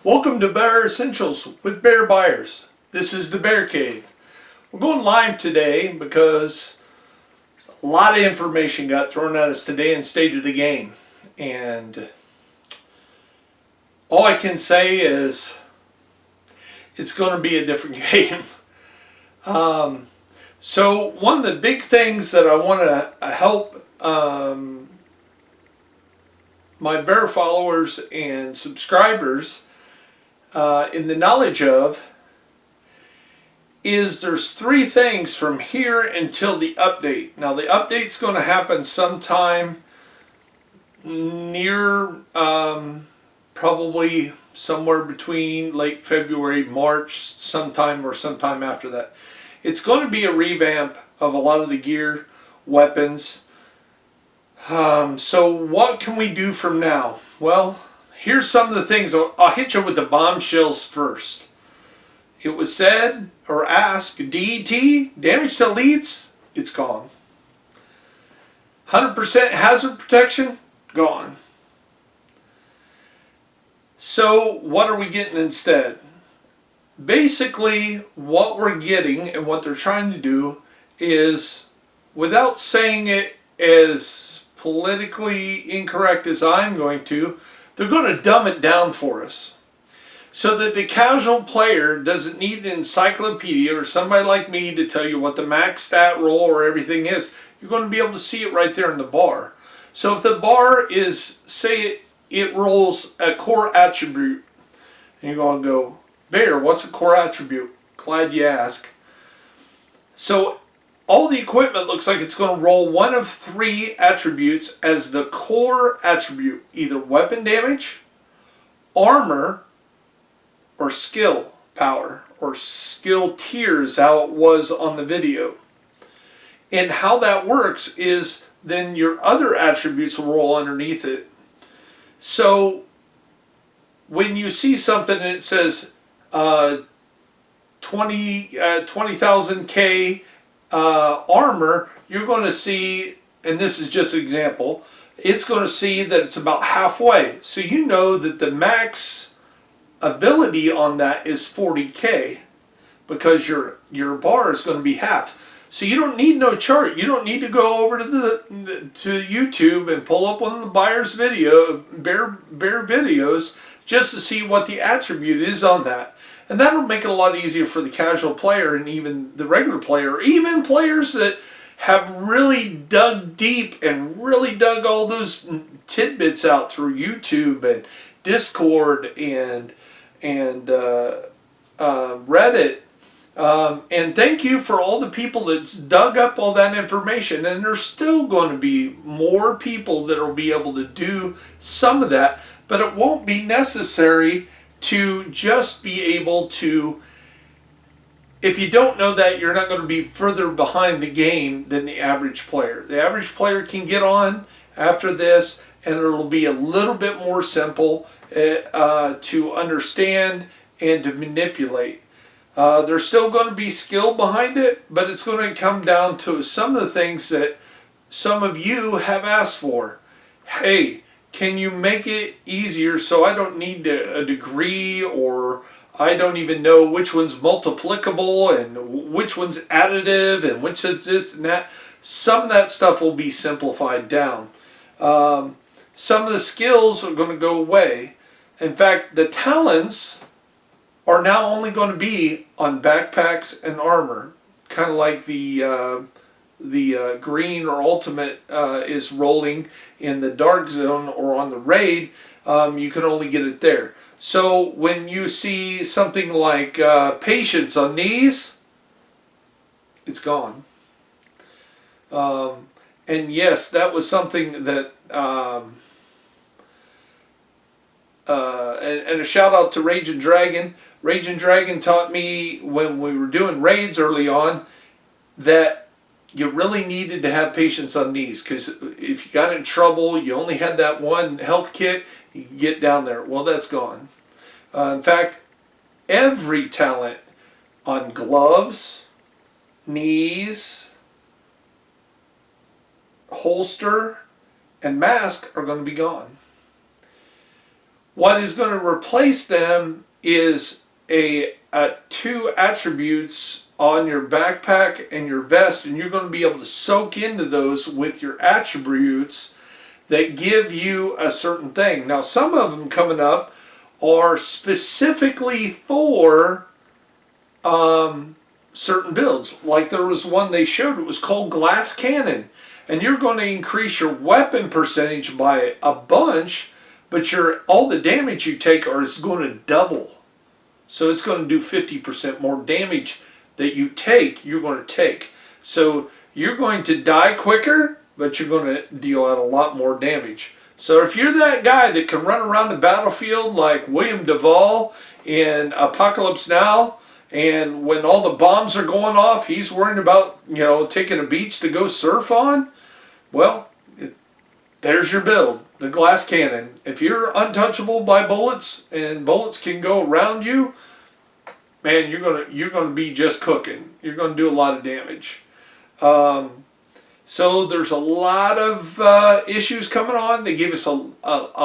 Welcome to Bear Essentials with Bear Buyers. This is the Bear Cave. We're going live today because a lot of information got thrown at us today in State of the Game. And all I can say is it's going to be a different game. So one of the big things that I want to help my Bear followers and subscribers in the knowledge of is there's three things from here until the update. Now the update's going to happen sometime near probably somewhere between late February, March, sometime after that. It's going to be a revamp of a lot of the gear, weapons. So what can we do from now? Well, here's some of the things. I'll hit you with the bombshells first. It was said or asked, DET, damage to elites, it's gone. 100% hazard protection, gone. So what are we getting instead? Basically, what we're getting and what they're trying to do is, without saying it as politically incorrect as I'm going to, they're going to dumb it down for us. So that the casual player doesn't need an encyclopedia or somebody like me to tell you what the max stat roll or everything is. You're going to be able to see it right there in the bar. So if the bar is, say it rolls a core attribute, and you're going to go, Bear, what's a core attribute? Glad you asked. So all the equipment looks like it's going to roll one of three attributes as the core attribute. Either weapon damage, armor, or skill power, or skill tiers, how it was on the video. And how that works is then your other attributes will roll underneath it. So when you see something and it says 20,000 K armor, you're going to see, and this is just an example, it's going to see that it's about halfway. So you know that the max ability on that is 40K because your bar is going to be half. So you don't need no chart. You don't need to go over to to YouTube and pull up one of the buyer's bear videos just to see what the attribute is on that. And that'll make it a lot easier for the casual player and even the regular player, even players that have really dug deep and really dug all those tidbits out through YouTube and Discord and Reddit. And thank you for all the people that's dug up all that information. And there's still going to be more people that will be able to do some of that, but it won't be necessary to just be able to. If you don't know that, you're not going to be further behind the game than the average player. The average player can get on after this, and it'll be a little bit more simple to understand and to manipulate. There's still going to be skill behind it, but it's going to come down to some of the things that some of you have asked for. Hey, can you make it easier so I don't need a degree, or I don't even know which one's multiplicable and which one's additive and which is this and that. Some of that stuff will be simplified down. Some of the skills are going to go away. In fact, the talents are now only going to be on backpacks and armor, kind of like the green or ultimate is rolling in the dark zone or on the raid. You can only get it there. So when you see something like patience on these, it's gone. And yes, that was something that and a shout out to Raging Dragon. Raging Dragon taught me when we were doing raids early on that you really needed to have patience on these, because if you got in trouble, you only had that one health kit, you could get down there. Well, that's gone. In fact, every talent on gloves, knees, holster, and mask are going to be gone. What is going to replace them is a 2 attributes on your backpack and your vest, and you're going to be able to soak into those with your attributes that give you a certain thing. Now, some of them coming up are specifically for certain builds. Like there was one they showed, it was called Glass Cannon, and you're going to increase your weapon percentage by a bunch, but all the damage you take is going to double. So it's going to do 50% more damage that you take, you're going to take. So you're going to die quicker, but you're going to deal out a lot more damage. So if you're that guy that can run around the battlefield like William Duvall in Apocalypse Now, and when all the bombs are going off, he's worrying about, taking a beach to go surf on, well, there's your build, the Glass Cannon. If you're untouchable by bullets and bullets can go around you, man, you're gonna be just cooking. You're gonna do a lot of damage. So there's a lot of issues coming on. They give us a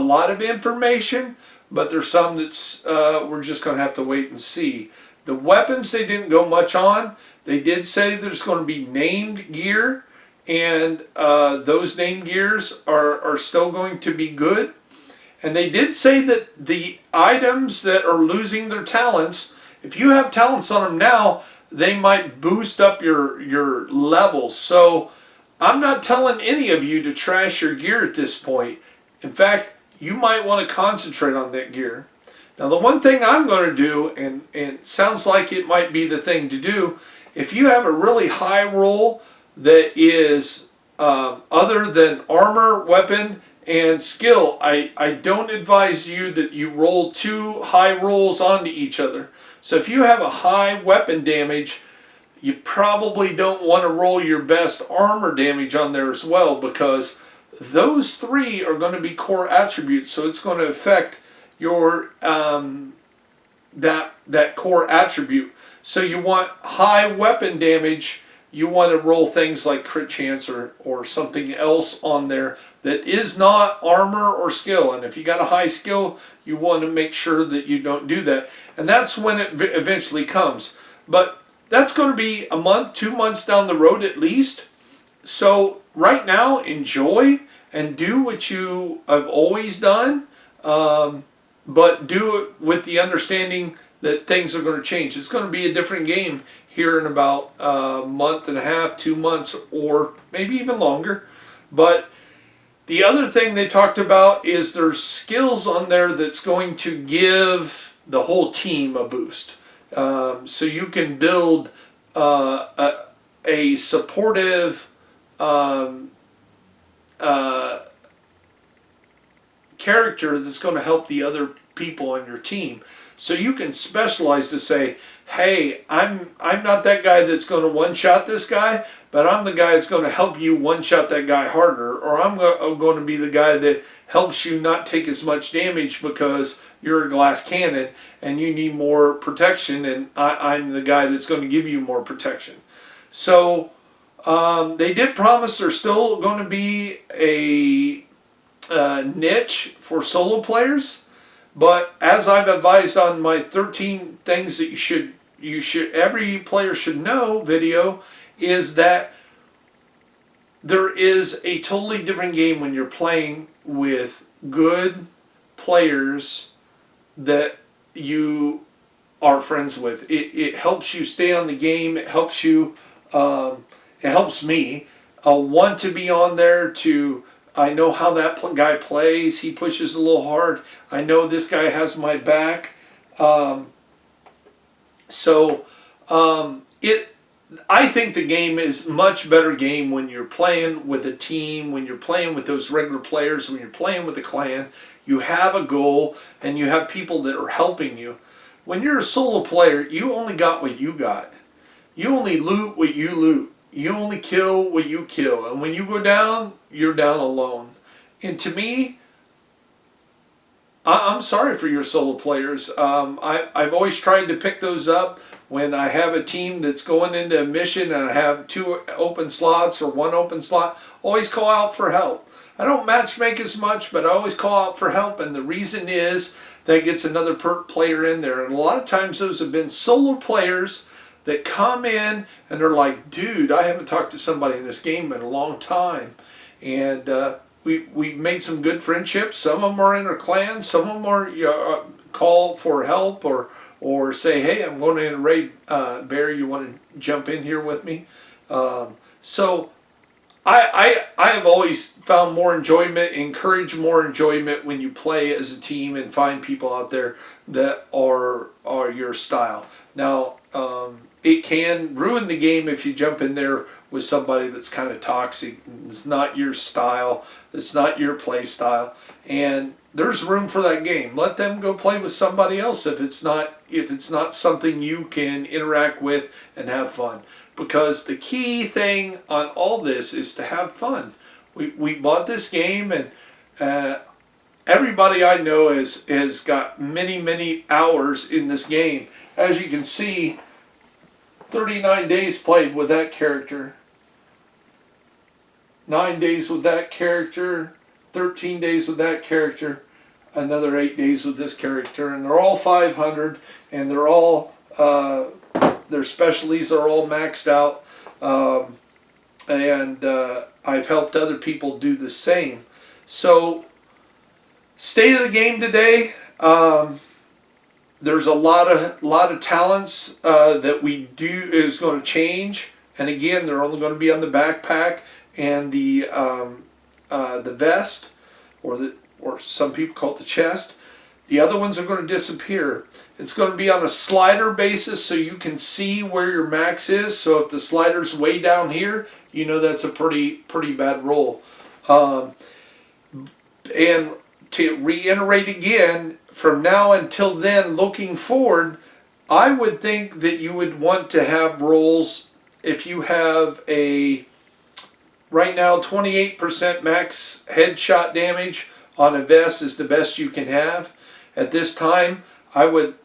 lot of information, but there's some that's we're just gonna have to wait and see. The weapons they didn't go much on. They did say there's going to be named gear, and those named gears are still going to be good. And they did say that the items that are losing their talents, if you have talents on them now, they might boost up your levels. So I'm not telling any of you to trash your gear at this point. In fact, you might want to concentrate on that gear. Now the one thing I'm going to do, and it sounds like it might be the thing to do, if you have a really high roll that is other than armor, weapon, and skill, I don't advise you that you roll 2 high rolls onto each other. So if you have a high weapon damage, you probably don't want to roll your best armor damage on there as well, because those 3 are going to be core attributes, so it's going to affect your that core attribute. So you want high weapon damage, you want to roll things like crit chance or something else on there that is not armor or skill. And if you got a high skill, you want to make sure that you don't do that. And that's when it eventually comes. But that's going to be a month, 2 months down the road at least. So right now, enjoy and do what you have always done. But do it with the understanding that things are going to change. It's going to be a different game here in about a month and a half, 2 months, or maybe even longer. But the other thing they talked about is there's skills on there that's going to give the whole team a boost. So you can build a supportive character that's going to help the other people on your team. So you can specialize to say, hey, I'm not that guy that's going to one-shot this guy, but I'm the guy that's going to help you one-shot that guy harder, or I'm going to be the guy that helps you not take as much damage because you're a glass cannon and you need more protection, and I'm the guy that's going to give you more protection. So they did promise there's still going to be a niche for solo players, but as I've advised on my 13 things that every player should know video, is that there is a totally different game when you're playing with good players that you are friends with. It helps you stay on the game. It helps you. It helps me want to be on there. I know how that guy plays. He pushes a little hard. I know this guy has my back. I think the game is much better game when you're playing with a team, when you're playing with those regular players, when you're playing with a clan. You have a goal and you have people that are helping you. When you're a solo player, you only got what you got. You only loot what you loot. You only kill what you kill. And when you go down, you're down alone. And to me, I'm sorry for your solo players. I've always tried to pick those up when I have a team that's going into a mission and I have 2 open slots or 1 open slot. Always call out for help. I don't matchmake as much, but I always call out for help, and the reason is that gets another player in there. And a lot of times those have been solo players that come in and they're like, dude, I haven't talked to somebody in this game in a long time. And we made some good friendships. Some of them are in our clan. Some of them are call for help or say, hey, I'm going in a raid. Barry, you want to jump in here with me? So I have always found more enjoyment, encourage more enjoyment when you play as a team and find people out there that are your style. Now, it can ruin the game if you jump in there with somebody that's kind of toxic. It's not your style. It's not your play style. And there's room for that game. Let them go play with somebody else if it's not something you can interact with and have fun. Because the key thing on all this is to have fun. We bought this game, and everybody I know has got many hours in this game. As you can see, 39 days played with that character, 9 days with that character, 13 days with that character, another 8 days with this character, and they're all 500, and they're all their specialties are all maxed out, and I've helped other people do the same. So, state of the game today. There's a lot of talents that we do is going to change, and again, they're only going to be on the backpack and the vest, or some people call it the chest. The other ones are going to disappear. It's going to be on a slider basis, so you can see where your max is. So if the slider's way down here, you know that's a pretty bad roll. And to reiterate again, from now until then, looking forward, I would think that you would want to have rolls. If you have right now 28% max headshot damage on a vest is the best you can have. At this time, I would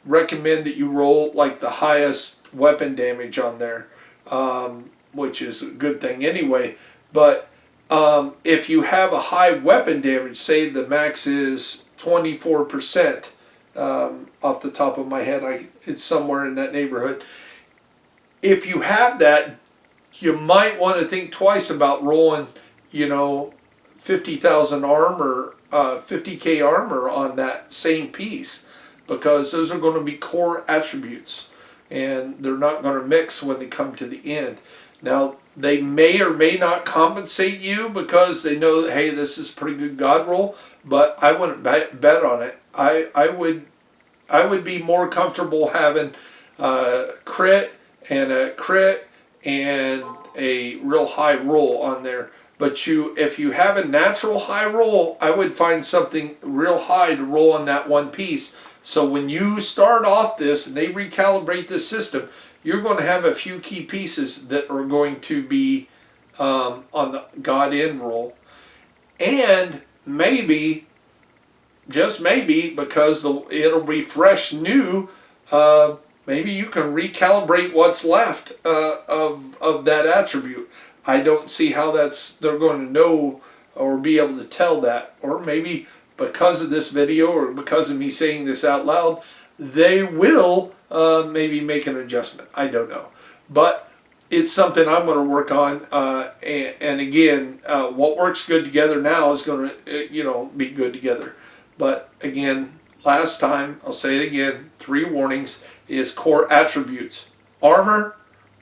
recommend that you roll like the highest weapon damage on there, which is a good thing anyway. But if you have a high weapon damage, say the max is 24%, off the top of my head, it's somewhere in that neighborhood. If you have that, you might want to think twice about rolling, 50,000 armor, 50k armor on that same piece, because those are going to be core attributes, and they're not going to mix when they come to the end. Now, they may or may not compensate you because they know that, hey, this is a pretty good god roll, but I wouldn't bet on it. I would be more comfortable having crit and a real high roll on there. But if you have a natural high roll, I would find something real high to roll on that one piece. So when you start off this and they recalibrate this system, you're going to have a few key pieces that are going to be on the God End roll. And maybe, just maybe, because it'll be fresh new, maybe you can recalibrate what's left of that attribute. I don't see how they're going to know or be able to tell that. Or maybe because of this video or because of me saying this out loud, they will maybe make an adjustment. I don't know. But it's something I'm going to work on. And again, what works good together now is going to be good together. But again, last time, I'll say it again, 3 warnings is core attributes. Armor,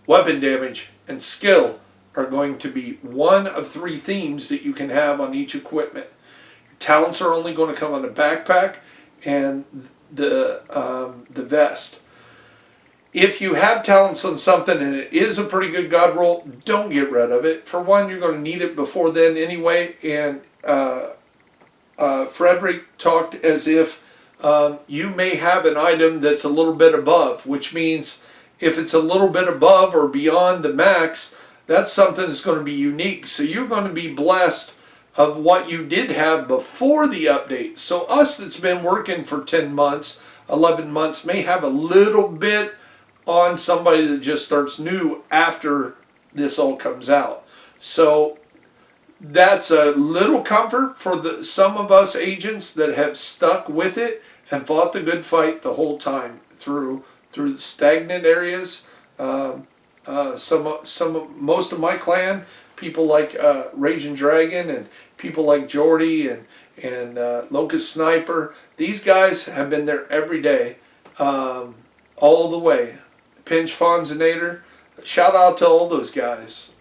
weapon damage, and skill are going to be one of 3 themes that you can have on each equipment. Your talents are only going to come on the backpack and the vest. If you have talents on something and it is a pretty good god roll, don't get rid of it. For one, you're going to need it before then anyway. And Frederick talked as if you may have an item that's a little bit above, which means if it's a little bit above or beyond the max, that's something that's going to be unique. So you're going to be blessed of what you did have before the update. So us that's been working for 10 months, 11 months may have a little bit on somebody that just starts new after this all comes out. So that's a little comfort for some of us agents that have stuck with it and fought the good fight the whole time through stagnant areas. Most of my clan, people like Raging Dragon and people like Jordy and Locust Sniper, these guys have been there every day, all the way. Pinch Fonzinator, shout out to all those guys.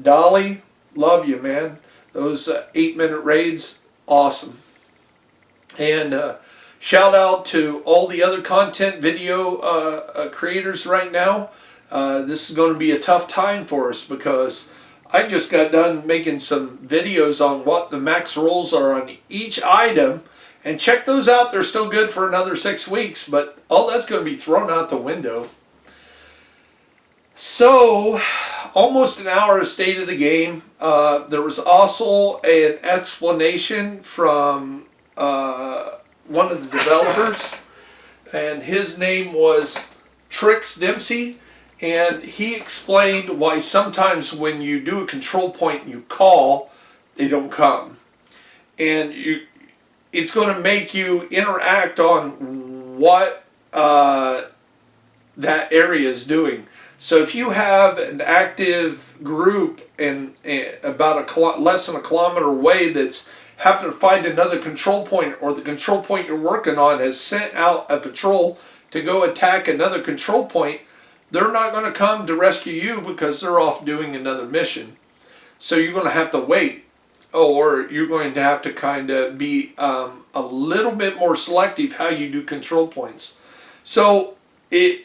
Dolly, love you, man. Those 8-minute raids, awesome. And shout out to all the other content video creators right now. This is going to be a tough time for us because I just got done making some videos on what the max rolls are on each item. And check those out. They're still good for another 6 weeks, but all that's going to be thrown out the window. So, almost an hour of state of the game. There was also an explanation from one of the developers, and his name was Trix Dempsey, and he explained why sometimes when you do a control point and you call, they don't come. And it's going to make you interact on what that area is doing. So if you have an active group and about less than a kilometer away that's having to find another control point, or the control point you're working on has sent out a patrol to go attack another control point, they're not going to come to rescue you because they're off doing another mission. So you're going to have to wait, or you're going to have to kind of be a little bit more selective how you do control points. So it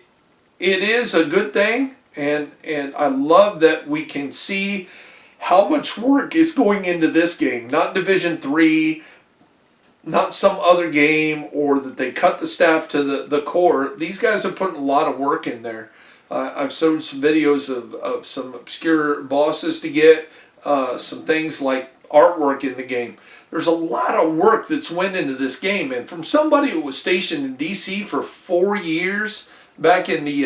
is a good thing, and I love that we can see how much work is going into this game. Not Division 3, not some other game, or that they cut the staff to the core. These guys are putting a lot of work in there. I've shown some videos of some obscure bosses to get, some things like artwork in the game. There's a lot of work that's went into this game, and from somebody who was stationed in DC for 4 years, back in the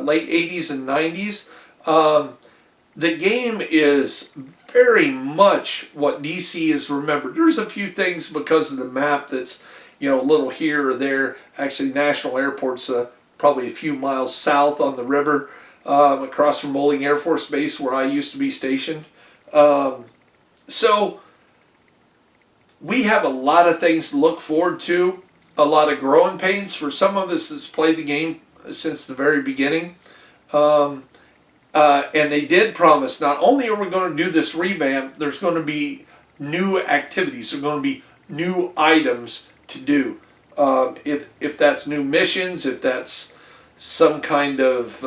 late 80s and 90s, the game is very much what DC is remembered. There's a few things because of the map that's, a little here or there. Actually, National Airport's probably a few miles south on the river, across from Moline Air Force Base where I used to be stationed. So we have a lot of things to look forward to, a lot of growing pains for some of us that's played the game since the very beginning. And they did promise, not only are we going to do this revamp, there's going to be new activities, there's going to be new items to do. If that's new missions, if that's some kind of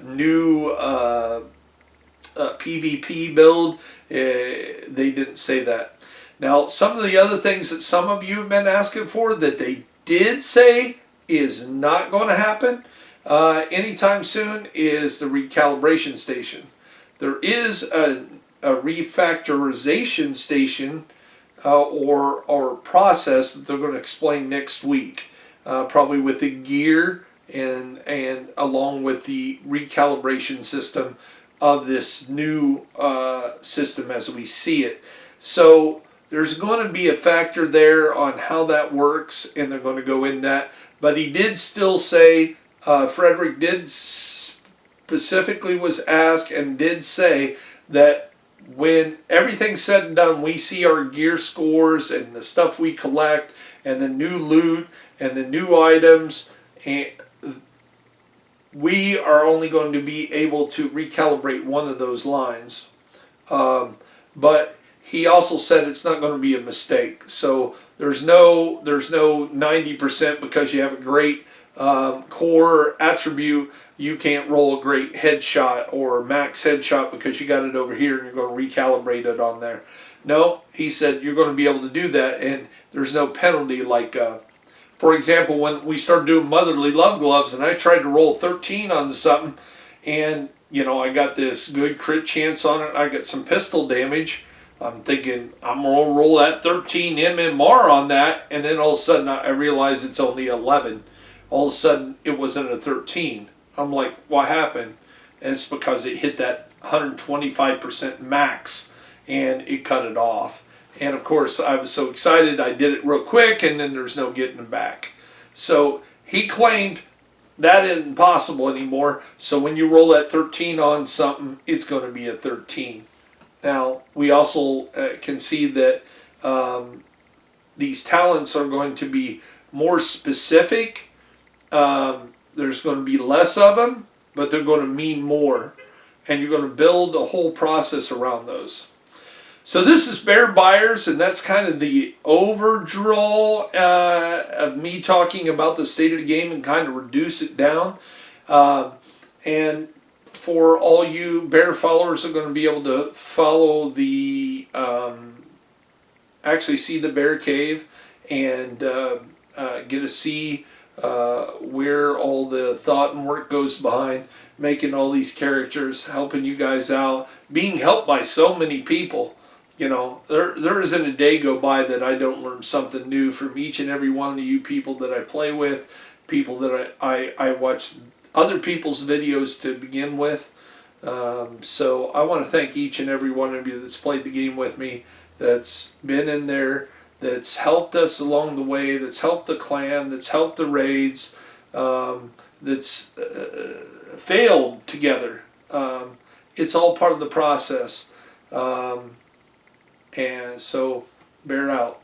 new PvP build, they didn't say that. Now, some of the other things that some of you have been asking for that they did say is not going to happen anytime soon is the recalibration station. There is a refactorization station or process that they're going to explain next week, probably with the gear and along with the recalibration system of this new system as we see it. So there's going to be a factor there on how that works, and they're going to go in that. But he did still say, Frederick did specifically was asked and did say that when everything's said and done, we see our gear scores and the stuff we collect and the new loot and the new items, and we are only going to be able to recalibrate one of those lines. But he also said it's not going to be a mistake. So there's no 90% because you have a great core attribute, you can't roll a great headshot or max headshot because you got it over here and you're going to recalibrate it on there. No, he said you're going to be able to do that, and there's no penalty. Like, for example, when we started doing Motherly Love Gloves and I tried to roll 13 onto something, and I got this good crit chance on it, I got some pistol damage. I'm thinking I'm going to roll that 13 MMR on that, and then all of a sudden I realize it's only 11. All of a sudden it wasn't a 13. I'm like, what happened? and it's because it hit that 125% max and it cut it off. And of course, I was so excited, I did it real quick, and then there's no getting it back. So he claimed that isn't possible anymore. So when you roll that 13 on something, it's going to be a 13. Now, we also can see that these talents are going to be more specific. There's going to be less of them, but they're going to mean more. And you're going to build a whole process around those. So this is Bear Buyers, and that's kind of the overdraw of me talking about the state of the game and kind of reduce it down. And for all you Bear followers are going to be able to follow the, actually see the Bear Cave and get to see where all the thought and work goes behind making all these characters, helping you guys out, being helped by so many people. You know, there isn't a day go by that I don't learn something new from each and every one of you people that I play with, people that I watch other people's videos to begin with. So I want to thank each and every one of you that's played the game with me, that's been in there, that's helped us along the way, that's helped the clan, that's helped the raids, that's failed together. It's all part of the process. And so, bear out.